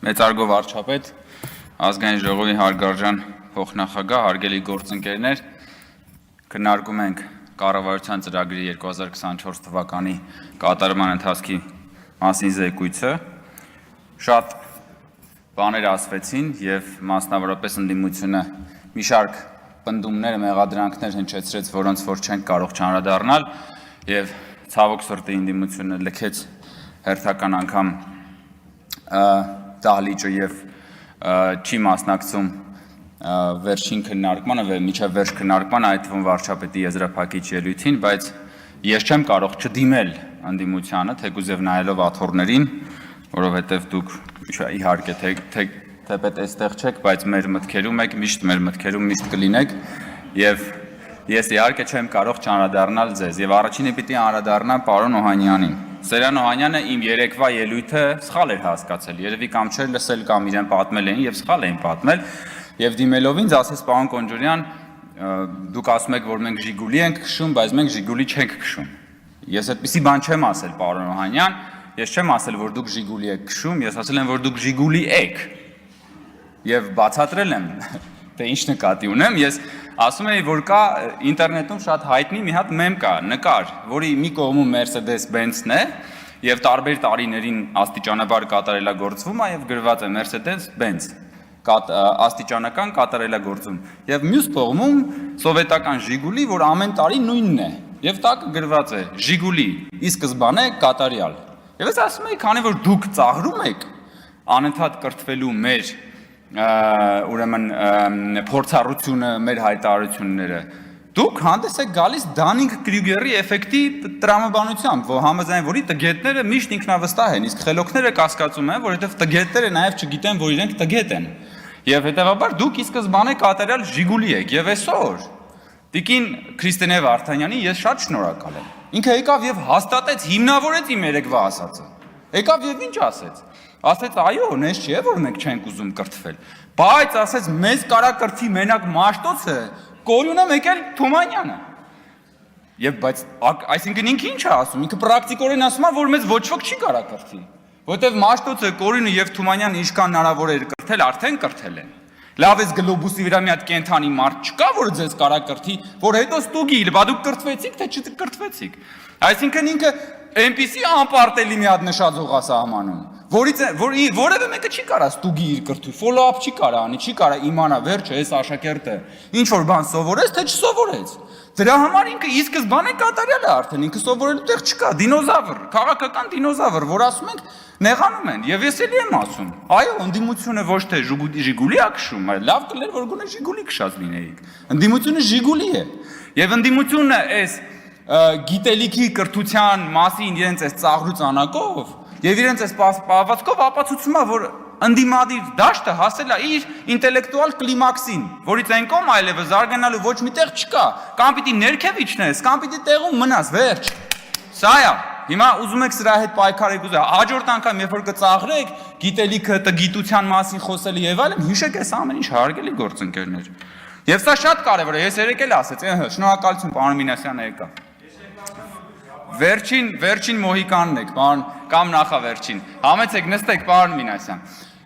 Մեծարգո վարչապետ, ազգային ժողովի հարգարժան փոխնախագահ, հարգելի գործընկերներ, քննարկում ենք կառավարության ծրագրի 2024 թվականի կատարման ընթացքի մասին զեկույցը։ Շատ բաներ ասվեցին եւ մասնավորապես ընդդիմությունը մի շարք պնդումներ, մեղադրանքներ հնչեցրեց, որոնց որ չենք կարող չանդրադառնալ եւ ցավոք սրտի ընդդիմությունը լքեց հերթական անգամ դահլիճը եւ չի մասնակցում վերջին քննարկմանը, միջև վերջ քննարկման, այդ թվում վարչապետի եզրափակիչ ելույթին, բայց ես չեմ կարող չդիմել ընդդիմությանը, թեկուզ եւ նայելով աթոռներին, որովհետեւ դուք իհարկե թեպետ այստեղ չեք, բայց մեր մտքերում եք, միշտ մեր մտքերում միշտ կլինեք եւ ես իհարկե չեմ կարող չանդրադառնալ ձեզ եւ առաջինը պիտի անդրադառնամ պարոն Օհանյանին։ Սերյան Օհանյանը իմ երեկվա ելույթը սխալ էր հասկացել, երևի կամ չէր լսել կամ իրեն պատմել էին եւ սխալ էին պատմել եւ դիմելով ինձ ասեց պարոն Կոնջորյան, դուք ասում եք, որ մենք Ժիգուլի ենք քշում, բայց մենք Ժիգուլի չենք քշում։ Ես այդպիսի բան չեմ ասել պարոն Օհանյան, ես չեմ ասել, որ դուք Ժիգուլի եք քշում, ես ասել եմ, որ դուք Ժիգուլի եք։ Եւ բացատրել եմ, թե ինչ նկատի ունեմ, ես ասում էի, որ կա ինտերնետում շատ հայտնի մի հատ մեմ կա, նկար, որի մի կողմում Mercedes-Benz-ն է եւ տարբեր տարիներին աստիճանաբար կատարելագործվում է եւ գրված է Mercedes-Benz, աստիճանական կատարելագործում։ Եվ մյուս կողմում սովետական Ժիգուլի, որ ամեն տարի նույնն է, եւ տակը գրված է Ժիգուլի, ի սկզբանե կատարյալ։ Եվ ես ասում էի, քանի որ դուք ծաղրում եք անընդհատ կրթվելու մեր ուրեմն փորձառությունը, մեր հայտարարությունները, դուք հանդես եք գալիս Դանինգ Կրյուգերի էֆեկտի տրամաբանությամբ, որ համաձայն որի տգետները միշտ ինքնավստահ են, իսկ խելոքները կասկածում են, որովհետև տգետները նաև չգիտեն, որ իրենք տգետ են։ Եվ հետևաբար դուք ի սկզբանե կատարյալ Ժիգուլի եք, եւ այսօր Տիկին Քրիստինե Վարդանյանի ես շատ շնորհակալ եմ։ Ինքը եկավ եւ հաստատեց, հիմնավորեց իմ երեկվա ասածը։ Եկավ եւ ինչ ասեց։ Ասեց այո, նես չէ, որ մենք չենք ուզում կրթվել, բայց ասեց մեզ կարա կրթի մենակ Մաշտոցը, Կորյունը եկել Թումանյանը։ Եվ բայց այսինքն ինքը ինչ է ասում, ինքը պրակտիկորեն ասում է, որ մեզ ոչ ոք չի կարա կրթի, որովհետև Մաշտոցը, Կորյունը եւ Թումանյանը ինչքան հնարավոր էր կրթել, արդեն կրթել են։ Լավ էս գլոբուսի վրա մի հատ կենթանի մարդ չկա, որ ձեզ կարա կրթի, որ հետո ստուգի, բա դուք կրթվեցիք, թե չկրթվեցիք։ Այսինքն ինքը այնպիսի անպարտելի մի հատ նշածող է սահմանում, որևէ մեկը չի կարա ստուգի իր կրթի, follow-up չի կարա անի, չի կարա իմանա վերջը այս աշակերտը ինչ որ բան սովորեց, թե չսովորեց։ Դրա համար ինքը ի սկզբանե կատարյալ է արդեն, ինքը սովորելու տեղ չկա, դինոզավր, քաղաքական դինոզավր, որ ասում ենք նեղանում են, եւ ես էլի եմ ասում, այո, ընդդիմությունը ոչ թե Ժիգուլի է քշում, այլ լավ կլեր, որ գոնե Ժիգուլի քշած լինեիք։ Ընդդիմությունը Ժիգուլի է։ Եվ ընդդիմությունը այս գիտելիքի կրթության մասին իրենց այս ծաղրուց անակով եւ իրենց այս պահվածքով ապացուցում է, որ ընդդիմադիր դաշտը հասել է իր ինտելեկտուալ կլիմաքսին, որից այն կողմ այլևս զարգանալու ոչ մի տեղ չկա, կամ պիտի ներքև իջնես, կամ պիտի տեղում մնաս, վերջ։ Սա է։ Հիմա ուզում եք սրա հետ պայքարեք, հաջորդ անգամ երբ որ կծաղրեք, գիտելիքը, տգիտության մասին խոսել եւ այլն, հիշեք այս ամեն ինչ, հարգելի գործընկերներ։ Եվ սա շատ կարեւոր է, ես երեք էլ ասեցի, շնորհակալություն պարոն Մինասյանը եկա։ Վերջին մոհիկանն եք, պարոն, կամ նախավերջին։ Համեցեք, նստեք, պարոն Մինասյան։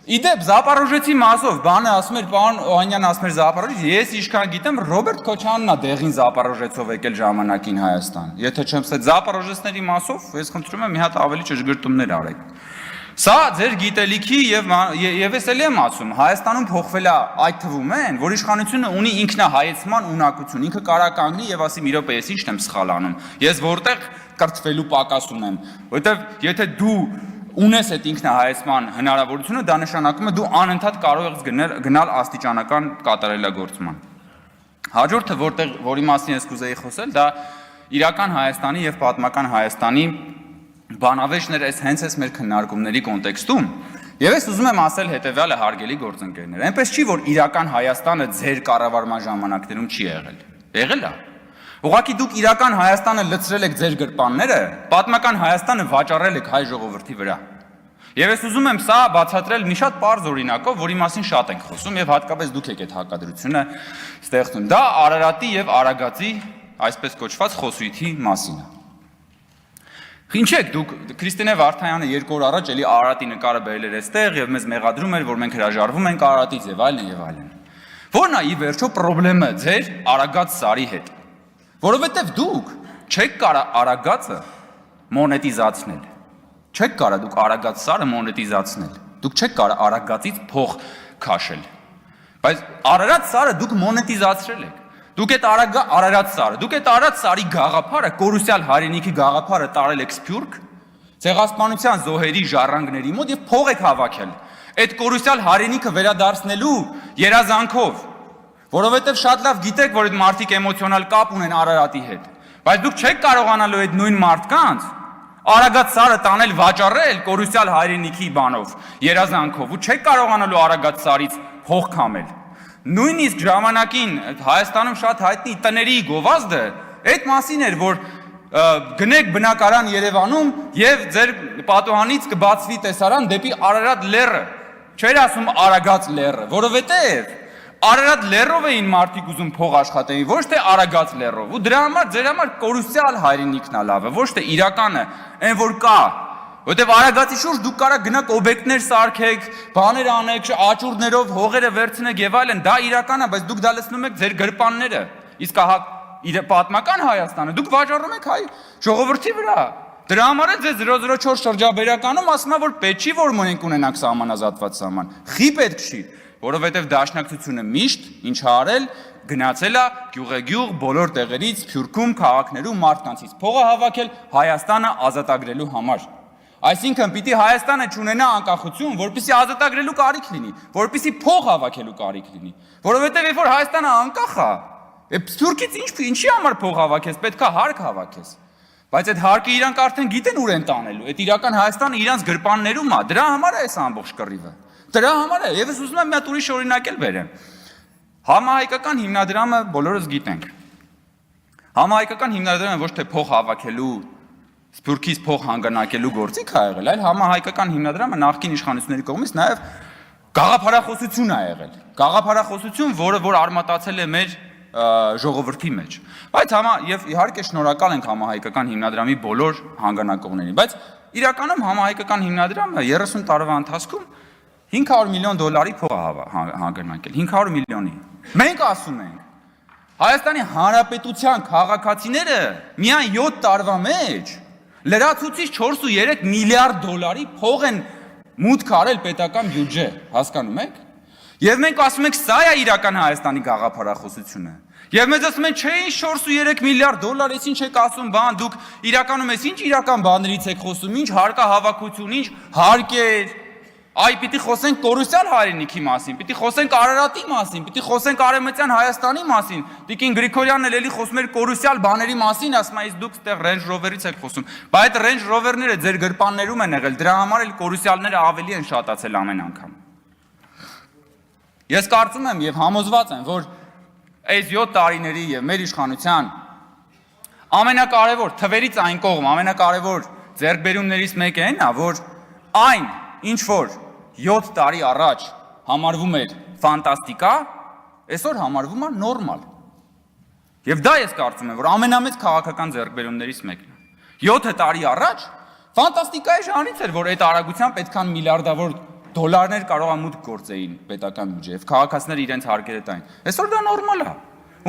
Իդեպ Զապարոժեցի մասով բանը ասում էր պարոն Օհանյանը ասում էր Զապարոժից, ես ինչքան գիտեմ Ռոբերտ Քոչանյանն է դեղին Զապարոժեցով եկել ժամանակին Հայաստան։ Եթե չեմ ստե Զապարոժեցների մասով, ես խնդրում եմ մի հատ ավելի ճշգրտումներ արեք։ Սա ձեր գիտելիքի եւ ես էլ եմ ասում, Հայաստանում փոխվել է այդ թվում են, որ իշխանությունը ունի ինքնահայեցման ունակություն, ինքը կարա կանգնի եւ ասի՝ «Մի րոպե, ես ինչն եմ սխալ անում։ Ես որտեղ կրթվելու պակաս ունեմ»։ Որովհետեւ եթե դու ունես այդ ինքնահայեցման հնարավորությունը, դա նշանակում է դու անընդհատ կարող ես գնալ աստիճանական կատարելագործման։ Հաջորդը, որի մասին ես կուզեի խոսել, դա իրական Հայաստանի եւ պատմական Հայաստանի բանավեճն էր հենց այս մեր քննարկումների կոնտեքստում։ Եվ ես ուզում եմ ասել հետեւյալը, հարգելի գործընկերներ, այնպես չի, որ իրական Հայաստանը ձեր կառավարման ժամանակներում չի եղել։ Եղել է։ Ուղղակի դուք իրական Հայաստանը լցրել եք ձեր գրպանները, պատմական Հայաստանը վաճառել եք հայ ժողովրդի վրա։ Եվ ես ուզում եմ սա բացատրել մի շատ պարզ օրինակով, որի մասին շատ ենք խոսում եւ հատկապես դուք եք այդ հակադրությունը ստեղծում։ Դա Արարատի եւ Արագածի, այսպես կոչված, խոսույթի մասին է։ Ինչեք դուք Քրիստինե Վարդայանը 2 օր առաջ էլի Արարատի նկարը բերել էր այստեղ եւ մեզ մեղադրում էր, որ մենք հրաժարվում ենք Արարատից եւ այլն եւ այլն։ Որն է ի վերջո խնդրեմը ձեր Արագած Սարի հետ։ Որովհետեւ դուք չեք կարա Արագածը մոնետիզացնել։ Չեք կարա դուք Արագած Սարը մոնետիզացնել։ Դուք չեք կարա Արագածից փող քաշել։ Բայց Արարատ Սարը դուք մոնետիզացրել եք։ Դուք այդ Արարատ Սարը, դուք այդ Արարատ Սարի գաղափարը, կորուսյալ հայրենիքի գաղափարը տարել եք Սփյուռք, ցեղասպանության զոհերի ժառանգների մոտ եւ փող եք հավաքել։ Այդ կորուսյալ հայրենիքը վերադարձնելու երազանքով, որովհետեւ շատ լավ գիտեք, որ այդ մարդիկ էմոցիոնալ կապ ունեն Արարատի հետ, բայց դուք չեք կարողանալու այդ նույն մարդկանց Արագած Սարը տանել վաճառել կորուսյալ հայրենիքի բանով, երազանքով, ու չեք կարողանալու Արագած Սարից փող քամել։ Նույնիսկ ժամանակին Հայաստանում շատ հայտնի տների գովազդը այդ մասին էր, որ գնեք բնակարան Երևանում եւ ձեր պատուհանից կբացվի տեսարան դեպի Արարատ լեռը։ Չէր ասում Արագած լեռը, որովհետեւ Արարատ լեռով էին մարդիկ ուզում փող աշխատեին, ոչ թե Արագած լեռով։ Ու դրա համար ձեր համար կորուսյալ հայրենիքն է լավը, ոչ թե իրականը, այն որ կա։ Որտեւ Արագածի շուրջ դուք կարա գնաք օբյեկտներ սարքեք, բաներ անեք, աճուրներով հողերը վերցնեք եւ այլն, դա իրական է, բայց դուք դա լցնում եք ձեր գրպանները։ Իսկ ահա պատմական Հայաստանը դուք վաճառում եք հայ ժողովրդի վրա։ Դրա համար է ձեզ 004 շրջաբերականում ասում է, որ պետք չի որ մենք ունենանք սահմանազատված սահման։ Խի պետք չի, որովհետեւ դաշնակցությունը միշտ ինչ արել, գնացել է գյուղեգյուղ բոլոր տեղերից, Սփյուռքում, քաղաքներում մարդկանցից փողը հավաքել Հայաստանը ազատագրելու համար։ Այսինքն պիտի Հայաստանը չունենա անկախություն, որպեսզի ազատագրելու կարիք լինի, որպեսզի փող հավաքելու կարիք լինի, որովհետև երբ որ Հայաստանը անկախ է, Սփյուռքից ինչի համար փող հավաքես, պետքա հարկ հավաքես։ Բայց այդ հարկը իրանք արդեն գիտեն ուր են տանելու, այդ իրական Հայաստանը իրանց գրպաններում է, դրա համար է այս ամբողջ կռիվը։ Դրա համար է, եւս ուզում եմ մի հատ ուրիշ օրինակ էլ բերեմ։ Համահայկական հիմնադրամը բոլորս գիտենք։ Համահայկական հիմնադրամը ոչ թե փող հավաքելու Սփյուռքից փող հանգանակելու գործիք ա եղել, այլ համահայկական հիմնադրամը նախկին իշխանությունների կողմից նաև գաղափարախոսություն ա եղել։ Գաղափարախոսություն, որ արմատացել է մեր ժողովրդի մեջ։ Բայց եւ իհարկե շնորհակալ ենք համահայկական հիմնադրամի բոլոր հանգանակողներին, բայց իրականում համահայկական հիմնադրամը 30 տարվա ընթացքում $500 միլիոն փող ա հանգանակել, 500 միլիոնի։ Մենք ասում ենք Հայաստանի Հանրապետության քաղաքացիները միայն 7 տարվա մեջ լրացուցիչ 4.3 միլիարդ դոլարի փող են մուտք արել պետական բյուջե, հասկանում եք։ Եվ մենք ասում ենք սա է իրական Հայաստանի գաղափարախոսությունը։ Եվ մեզ ասում են չէ, 4.3 միլիարդ դոլար, ես ինչ եք ասում, բան, դուք իրականում ես ինչ իրական բաներից եք խոսում, ինչ հարկահավաքություն, ինչ հարկեր։ Այ պիտի խոսենք կորուսյալ հայրենիքի մասին, պիտի խոսենք Արարատի մասին, պիտի խոսենք Արևմտյան Հայաստանի մասին։ Տիկին Գրիգորյանն էլ էլի խոսում էր կորուսյալ բաների մասին, ասում է, իսկ դուք ստեղ Range Rover-ից եք խոսում։ Բայց այդ Range Rover-ները ձեր գրպաններում են եղել, դրա համար էլ կորուսյալները ավելի են շատացել ամեն անգամ։ Ես կարծում եմ եւ համոզված եմ, որ այս 7 տարիների եւ մեր իշխանության ամենակարևոր թվերից այն կողմ, ամենակարևոր ձեռքբերումներից մեկը այն է, որ այն ինչ որ 7 տարի առաջ համարվում էր ֆանտաստիկա, այսօր համարվում է նորմալ։ Եվ դա ես կարծում եմ, որ ամենամեծ քաղաքական ձեռքբերումներից մեկն է։ 7 տարի առաջ ֆանտաստիկայի ժանրից էր, որ այդ արագությամբ այդքան միլիարդավոր դոլարներ կարող է մուտք գործեին պետական բյուջե, եւ քաղաքացիները իրենց հարկերը տային։ Այսօր դա նորմալ է։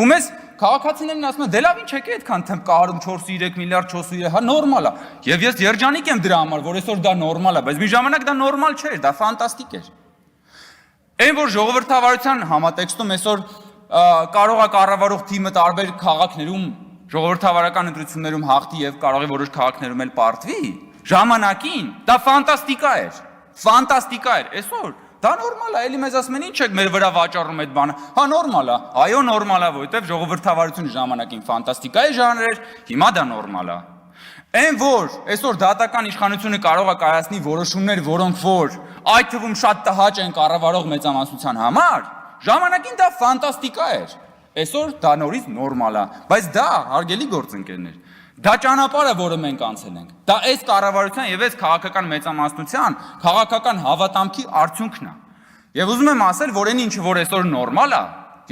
Ու մեզ քաղաքացիներն ասում են, դե լավ ինչ եկե այդքան կարում 4.3 միլիարդ 4.3, հա նորմալ է։ Եվ ես երջանիկ եմ դրա համար, որ այսօր դա նորմալ է, բայց մի ժամանակ դա նորմալ չէր, դա ֆանտաստիկ էր։ Այն որ ժողովրդավարության համատեքստում այսօր կարող է կառավարող թիմը տարբեր քաղաքներում ժողովրդավարական ընտրություններում հաղթի եւ կարող է որոշ քաղաքներում էլ պարտվի, ժամանակին դա ֆանտաստիկա էր։ Ֆանտաստիկա էր, այսօր դա նորմալ է, էլի մեզ ասում են ինչ եք մեր վրա վաճառում այդ բանը, հա նորմալ է, այո նորմալ է, որովհետև ժողովրդավարությունը ժամանակին ֆանտաստիկայի ժանր էր, հիմա դա նորմալ է։ Այն որ այսօր դատական իշխանությունը կարող է կայացնի որոշումներ, որոնք որ այդ թվում շատ տհաճ են կառավարող մեծամասնության համար, ժամանակին դա ֆանտաստիկա էր, այսօր դա նորից նորմալ է, բայց դա հարգելի գործընկերներ, դա ճանապարհը, որը մենք անցել ենք, դա այս կառավարության եւ այս քաղաքական մեծամասնության քաղաքական հավատամքի արդյունքն է։ Եվ ուզում եմ ասել, որ այն ինչը որ այսօր նորմալ է,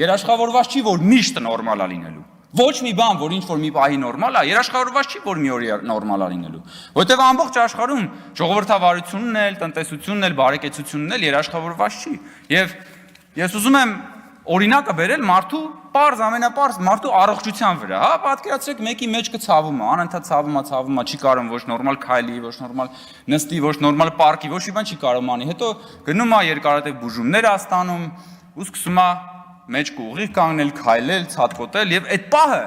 երաշխավորված չի, որ միշտ նորմալ է լինելու։ Ոչ մի բան, որ ինչ որ մի պահի նորմալ է, երաշխավորված չի, որ մի օր նորմալ է լինելու։ Որտեվ ամբողջ աշխարհում ժողովրդավարությունն էլ, տնտեսությունն էլ, բարեկեցությունն էլ երաշխավորված չի։ Եվ ես ուզում եմ օրինակը բերել մարդու պարզ ամենապարզ մարդու առողջության վրա, հա, պատկերացրեք մեկի մեջքը ցավում է, անընդհատ ցավում է, չի կարող ոչ նորմալ քայլի, ոչ նորմալ նստի, ոչ նորմալ պարկի, ոչ մի բան չի կարող անի։ Հետո գնում է երկարատև բուժումներ աստանում ու սկսում է մեջքը ուղիղ կանգնել, քայլել, ցատկոտել եւ այդ պահը,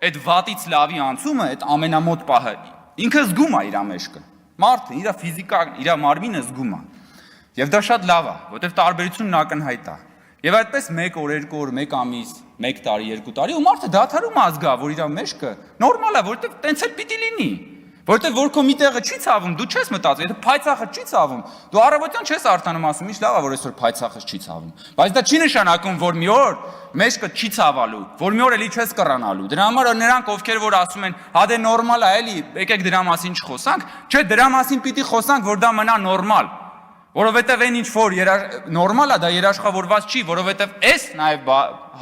այդ վատից լավի անցումը, այդ ամենամոտ պահը ինքը զգում է իր մեջքը։ Մարդը իր ֆիզիկան, իր մարմինը զգում է։ Եվ դա շատ լավ է, որովհետեւ տարբերությունն ակնհայտ է։ Եվ այդպես 1 օր, 2 օր, 1 ամիս, 1 տարի, 2 տարի ու մարդը դադարում է զգա, որ իր մեջքը նորմալ է, որովհետև տենց էլ պիտի լինի։ Որովհետև որ քո մի տեղը չի ցավում, դու չես մտածում, եթե փայծախը չի ցավում, դու առավոտյան չես արտանում ասում, ինչ լավ է, որ այսօր փայծախը չի ցավում։ Բայց դա չի նշանակում, որ մի օր մեջքը չի ցավալու, որ մի օր էլի չես կռանալու։ Դրա համար նրանք, ովքեր որ ասում են, հա դե նորմալ է, էլի, եկեք դրա մասին չխոսանք, չէ, դրա մասին պիտի խոսանք, որ դա մնա նորմալ։ Որովհետև այն ինչ որ նորմալ է, դա երաշխավորված չի, որովհետև այս նաև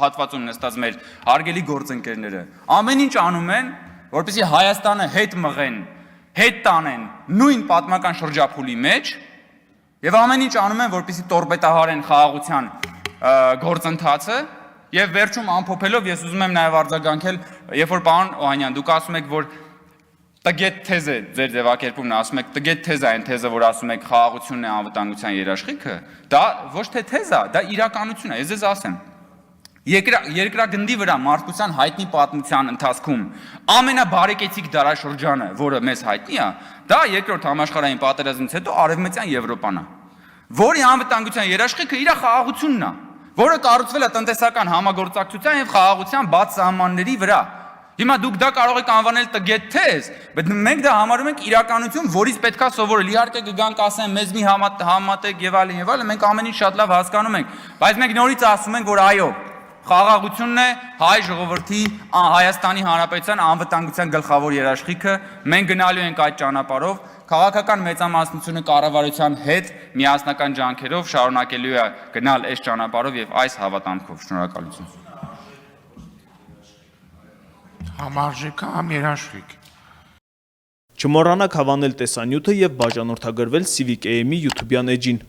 հատվածում նստած մեր հարգելի գործընկերները ամեն ինչ անում են, որպեսզի Հայաստանը հետ մղեն, հետ տանեն նույն պատմական շրջափուլի մեջ եւ ամեն ինչ անում են, որպեսզի տորպետահարեն խաղաղության գործընթացը եւ վերջում ամփոփելով ես ուզում եմ նաև արձագանքել, երբ որ պարոն Օհանյան դուք ասում եք, որ տգետ թեզ է ձեր ձևակերպումն ասում եք, տգետ թեզ է այն թեզը, որ ասում եք խաղաղությունն է անվտանգության երաշխիքը, դա ոչ թե թեզ է, դա իրականություն է, ես ձեզ ասեմ։ Երկրագնդի վրա մարդկության հայտնի պատմության ընթացքում ամենաբարեկեցիկ դարաշրջանը, որը մեզ հայտնի է, դա երկրորդ համաշխարհային պատերազմից հետո Արևմտյան Եվրոպան է, որի անվտանգության երաշխիքը իր խաղաղությունն է, որը կառուցվել է տնտեսական համագործակցության եւ խաղաղության բաց սահմանների վրա։ Հիմա դուք դա կարող եք անվանել տգետ թեզ, բայց մենք դա համարում ենք իրականություն, որից պետքա սովորել։ Իհարկե կգան կասեն մեզ մի համատեք եւ այլն, մենք ամեն ինչ շատ լավ հասկանում ենք, բայց մենք նորից ասում ենք, որ այո, խաղաղությունն է հայ ժողովրդի Հայաստանի Հանրապետության անվտանգության գլխավոր երաշխիքը, մենք գնալու ենք այդ ճանապարհով, քաղաքական մեծամասնությունը կառավարության հետ միասնական ջանքերով շարունակելու է գնալ այս ճանապարհով եւ այս հավատամքով։ Շնորհակալություն։ Համարժեքամ երաշխիք։ Չմոռանաք հավանել տեսանյութը եւ բաժանորդագրվել Civic AM-ի YouTube-յան էջին։